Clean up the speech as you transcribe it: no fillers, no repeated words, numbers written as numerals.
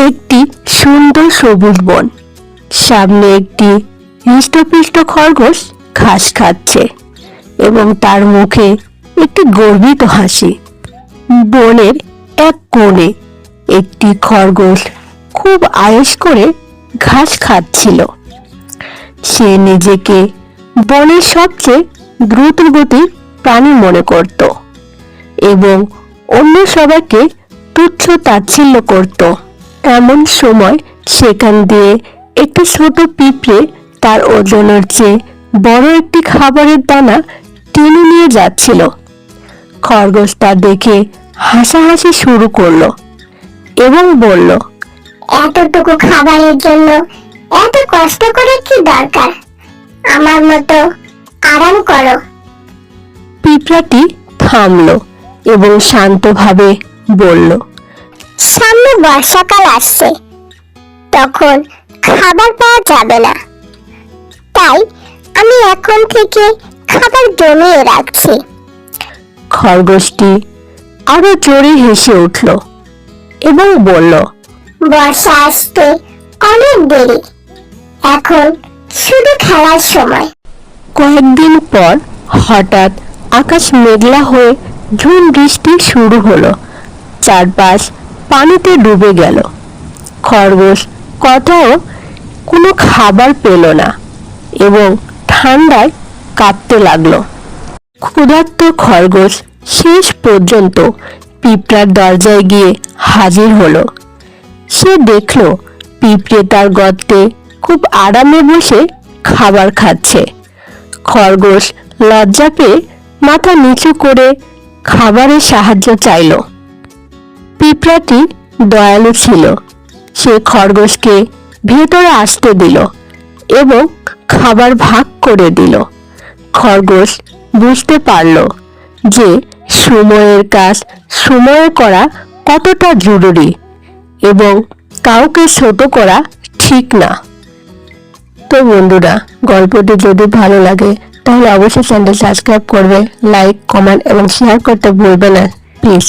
একটি সুন্দর সবুজ বন। সামনে একটি হৃষ্টপুষ্ট খরগোশ ঘাস খাচ্ছে এবং তার মুখে একটি গর্বিত হাসি। বনের এক কোণে একটি খরগোশ খুব আয়েশ করে ঘাস খাচ্ছিল। সে নিজেকে বনের সবচেয়ে দ্রুতগতির প্রাণী মনে করত এবং অন্য সবাইকে তুচ্ছ তাচ্ছিল্য করত। এমন সময় সেখান দিয়ে একটি ছোট পিঁপড়ে তার ওজনের চেয়ে বড় একটি খাবারের দানা টেনে নিয়ে যাচ্ছিল। খরগোশ তা দেখে হাসাহাসি শুরু করলো এবং বলল, এতটুকু খাবারের জন্য এত কষ্ট করে কি দরকার? আমার মতো আরাম করো। পিঁপড়াটি থামলো এবং শান্তভাবে বলল, সামনে বর্ষাকাল আসছে, তখন খাবার পাওয়া যাবে না, তাই আমি এখন থেকে খাবার জমিয়ে রাখছি। খরগোশটি আরো জোরে হেসে উঠল এবং বলল, বর্ষা আসতে অনেক দেরি, এখন শুধু খেলার সময়। কয়েকদিন পর হঠাৎ আকাশ মেঘলা হয়ে ঝুম বৃষ্টি শুরু হলো। চারপাশ পানিতে ডুবে গেল। খরগোশ কোথাও কোনো খাবার পেল না এবং ঠান্ডায় কাঁপতে লাগলো। ক্ষুধার্ত খরগোশ শেষ পর্যন্ত পিঁপড়ার দরজায় গিয়ে হাজির হলো। সে দেখলো পিঁপড়ে তার গর্তে খুব আরামে বসে খাবার খাচ্ছে। খরগোশ লজ্জা পেয়ে মাথা নিচু করে খাবারের সাহায্য চাইল। পিঁপড়াটি দয়ালু ছিল। সে খরগোশকে ভেতরে আসতে দিল এবং খাবার ভাগ করে দিল। খরগোশ বুঝতে পারল যে সময়ের কাজ সময়ে করা কতটা জরুরি এবং কাউকে ছোট করা ঠিক না। তো বন্ধুরা, গল্পটি যদি ভালো লাগে তাহলে অবশ্যই চ্যানেলটি সাবস্ক্রাইব করবে, লাইক, কমেন্ট এবং শেয়ার করতে ভুলবে না প্লিজ।